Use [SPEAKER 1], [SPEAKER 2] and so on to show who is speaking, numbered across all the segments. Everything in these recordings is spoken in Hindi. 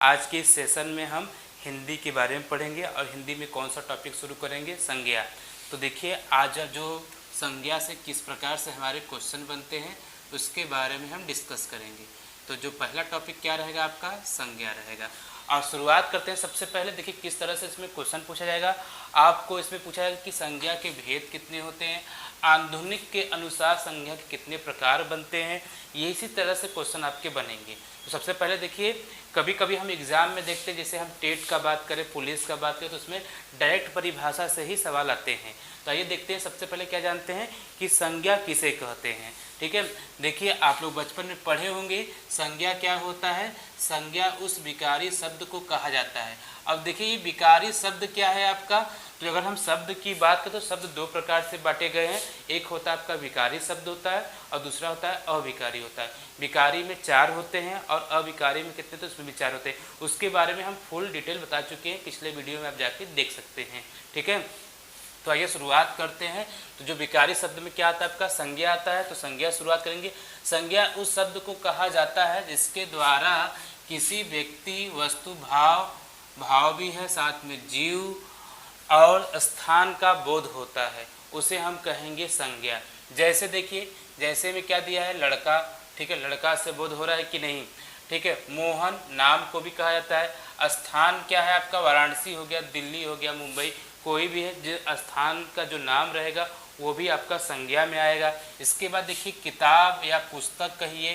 [SPEAKER 1] आज के इस सेशन में हम हिंदी के बारे में पढ़ेंगे और हिंदी में कौन सा टॉपिक शुरू करेंगे, संज्ञा। तो देखिए आज जो संज्ञा से किस प्रकार से हमारे क्वेश्चन बनते हैं उसके बारे में हम डिस्कस करेंगे। तो जो पहला टॉपिक क्या रहेगा आपका, संज्ञा रहेगा। और शुरुआत करते हैं। सबसे पहले देखिए किस तरह से इसमें क्वेश्चन पूछा जाएगा। आपको इसमें पूछा जाएगा कि संज्ञा के भेद कितने होते हैं, आधुनिक के अनुसार संज्ञा के कितने प्रकार बनते हैं, ये इसी तरह से क्वेश्चन आपके बनेंगे। तो सबसे पहले देखिए कभी कभी हम एग्जाम में देखते हैं, जैसे हम टेट का बात करें, पुलिस का बात करें, तो उसमें डायरेक्ट परिभाषा से ही सवाल आते हैं। तो आइए देखते हैं सबसे पहले क्या जानते हैं कि संज्ञा किसे कहते हैं। ठीक है, देखिए आप लोग बचपन में पढ़े होंगे संज्ञा क्या होता है। संज्ञा उस विकारी शब्द को कहा जाता है। अब देखिए ये विकारी शब्द क्या है आपका। तो अगर हम शब्द की बात करें तो शब्द दो प्रकार से बांटे गए हैं। एक होता है आपका विकारी शब्द होता है और दूसरा होता है अविकारी होता है। विकारी में 4 होते हैं और अविकारी में कितने, तो उसमें भी 4 होते हैं। उसके बारे में हम फुल डिटेल बता चुके हैं, पिछले वीडियो में आप जाके देख सकते हैं। ठीक है, तो आइए शुरुआत करते हैं। तो जो विकारी शब्द में क्या आता है आपका, संज्ञा आता है। तो संज्ञा शुरुआत करेंगे। संज्ञा उस शब्द को कहा जाता है जिसके द्वारा किसी व्यक्ति, वस्तु, भाव भी है, साथ में जीव और स्थान का बोध होता है, उसे हम कहेंगे संज्ञा। जैसे देखिए, जैसे में क्या दिया है, लड़का। ठीक है, लड़का से बोध हो रहा है कि नहीं। ठीक है, मोहन नाम को भी कहा जाता है। स्थान क्या है आपका, वाराणसी हो गया, दिल्ली हो गया, मुंबई, कोई भी है जिस स्थान का जो नाम रहेगा वो भी आपका संज्ञा में आएगा। इसके बाद देखिए किताब या पुस्तक कहिए,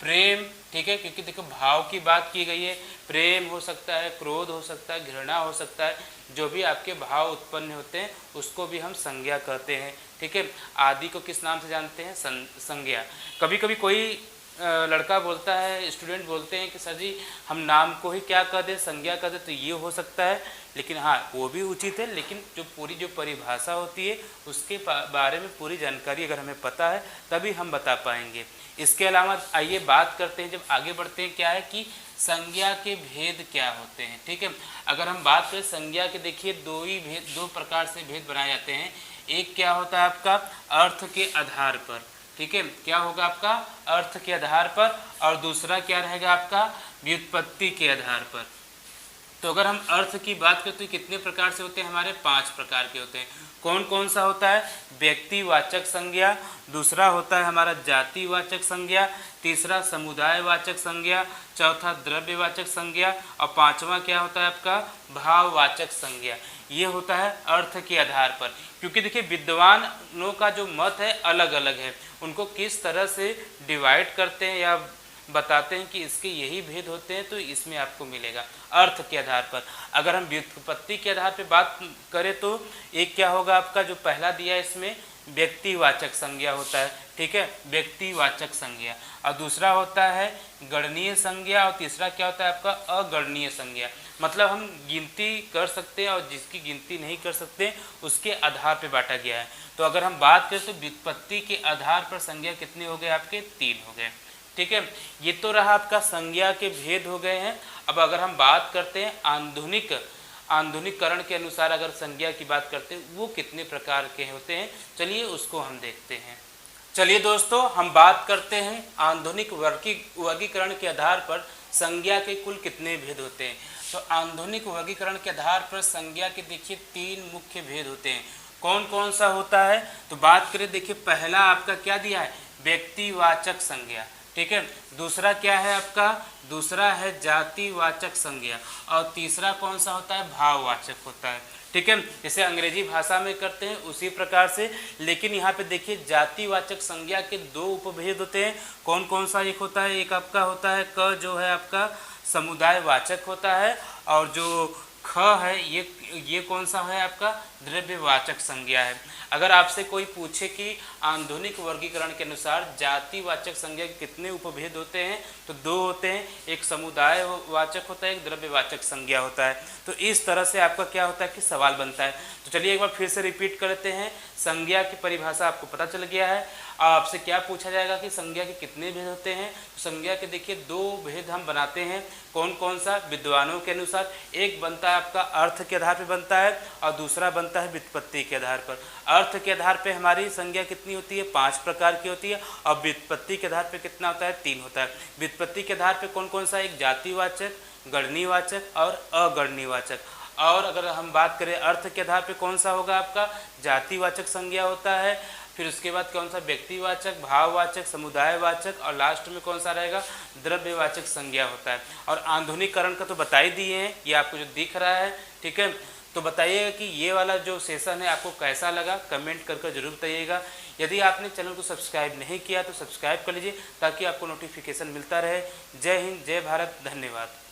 [SPEAKER 1] प्रेम। ठीक है, क्योंकि देखो भाव की बात की गई है। प्रेम हो सकता है, क्रोध हो सकता है, घृणा हो सकता है, जो भी आपके भाव उत्पन्न होते हैं उसको भी हम संज्ञा कहते हैं। ठीक है, आदि को किस नाम से जानते हैं, संज्ञा। कभी कभी कोई लड़का बोलता है, स्टूडेंट बोलते हैं कि सर जी हम नाम को ही क्या कह दें, संज्ञा कह दें, तो ये हो सकता है। लेकिन हाँ वो भी उचित है, लेकिन जो पूरी जो परिभाषा होती है उसके बारे में पूरी जानकारी अगर हमें पता है तभी हम बता पाएंगे। इसके अलावा आइए बात करते हैं, जब आगे बढ़ते हैं, क्या है कि संज्ञा के भेद क्या होते हैं। ठीक है, अगर हम बात करें संज्ञा के, देखिए दो प्रकार से भेद बनाए जाते हैं। एक क्या होता है आपका, अर्थ के आधार पर। ठीक है, क्या होगा आपका, अर्थ के आधार पर, और दूसरा क्या रहेगा आपका, व्युत्पत्ति के आधार पर। तो अगर हम अर्थ की बात करें तो कितने प्रकार से होते हैं, हमारे 5 प्रकार के होते हैं। कौन कौन सा होता है, व्यक्तिवाचक संज्ञा, दूसरा होता है हमारा जातिवाचक संज्ञा, तीसरा समुदायवाचक संज्ञा, चौथा द्रव्यवाचक संज्ञा, और पांचवा क्या होता है आपका, भाववाचक संज्ञा। ये होता है अर्थ के आधार पर। क्योंकि देखिए विद्वानों का जो मत है अलग अलग है, उनको किस तरह से डिवाइड करते हैं या बताते हैं कि इसके यही भेद होते हैं, तो इसमें आपको मिलेगा अर्थ के आधार पर। अगर हम व्युत्पत्ति के आधार पर बात करें तो एक क्या होगा आपका, जो पहला दिया है इसमें व्यक्तिवाचक संज्ञा होता है। ठीक है, व्यक्तिवाचक संज्ञा, और दूसरा होता है गणनीय संज्ञा, और तीसरा क्या होता है आपका, अगणनीय संज्ञा। मतलब हम गिनती कर सकते हैं और जिसकी गिनती नहीं कर सकते उसके आधार पर बांटा गया है। तो अगर हम बात करें तो व्युत्पत्ति के आधार पर संज्ञा कितने हो गए आपके, 3 हो गए। ठीक है, ये तो रहा आपका संज्ञा के भेद हो गए हैं। अब अगर हम बात करते हैं आधुनिकीकरण के अनुसार अगर संज्ञा की बात करते हैं वो कितने प्रकार के होते हैं, चलिए उसको हम देखते हैं। चलिए दोस्तों हम बात करते हैं आधुनिक वर्गीकरण के आधार पर संज्ञा के कुल कितने भेद होते हैं। तो आधुनिक वर्गीकरण के आधार पर संज्ञा के देखिए 3 मुख्य भेद होते हैं। कौन कौन सा होता है, तो बात करें देखिए पहला आपका क्या दिया है, व्यक्तिवाचक संज्ञा। ठीक है, दूसरा क्या है आपका, दूसरा है जातिवाचक संज्ञा, और तीसरा कौन सा होता है, भाववाचक होता है। ठीक है, जैसे अंग्रेजी भाषा में करते हैं उसी प्रकार से, लेकिन यहाँ पे देखिए जातिवाचक संज्ञा के 2 उपभेद होते हैं। कौन कौन सा, एक होता है, एक आपका होता है क जो है आपका समुदायवाचक होता है, और जो ख है ये कौन सा है आपका, द्रव्यवाचक संज्ञा है। अगर आपसे कोई पूछे कि आधुनिक वर्गीकरण के अनुसार जातिवाचक संज्ञा के कितने उपभेद होते हैं, तो 2 होते हैं, एक समुदायवाचक होता है, एक द्रव्यवाचक संज्ञा होता है। तो इस तरह से आपका क्या होता है कि सवाल बनता है। तो चलिए एक बार फिर से रिपीट करते हैं। संज्ञा की परिभाषा आपको पता चल गया है। आपसे क्या पूछा जाएगा कि संज्ञा के कितने भेद होते हैं, तो संज्ञा के देखिए 2 भेद हम बनाते हैं। कौन कौन सा, विद्वानों के अनुसार। एक बनता है आपका अर्थ के आधार पर बनता है और दूसरा बनता है व्युत्पत्ति के आधार पर। अर्थ के आधार पर हमारी संज्ञा कितनी होती है, 5 प्रकार की होती है, और व्युत्पत्ति के आधार पर कितना होता है, 3 होता है। व्युत्पत्ति के आधार पर कौन कौन सा, एक जातिवाचक, गणनीवाचक और अगणनीवाचक। और अगर हम बात करें अर्थ के आधार पे कौन सा होगा आपका, जातिवाचक संज्ञा होता है, फिर उसके बाद कौन सा, व्यक्तिवाचक, भाववाचक, समुदायवाचक, और लास्ट में कौन सा रहेगा, द्रव्यवाचक संज्ञा होता है। और आधुनिकीकरण का तो बता ही दिए हैं, ये आपको जो दिख रहा है, ठीक है। तो बताइएगा कि ये वाला जो सेशन है आपको कैसा लगा, कमेंट करके जरूर बताइएगा। यदि आपने चैनल को सब्सक्राइब नहीं किया तो सब्सक्राइब कर लीजिए ताकि आपको नोटिफिकेशन मिलता रहे। जय हिंद, जय भारत, धन्यवाद।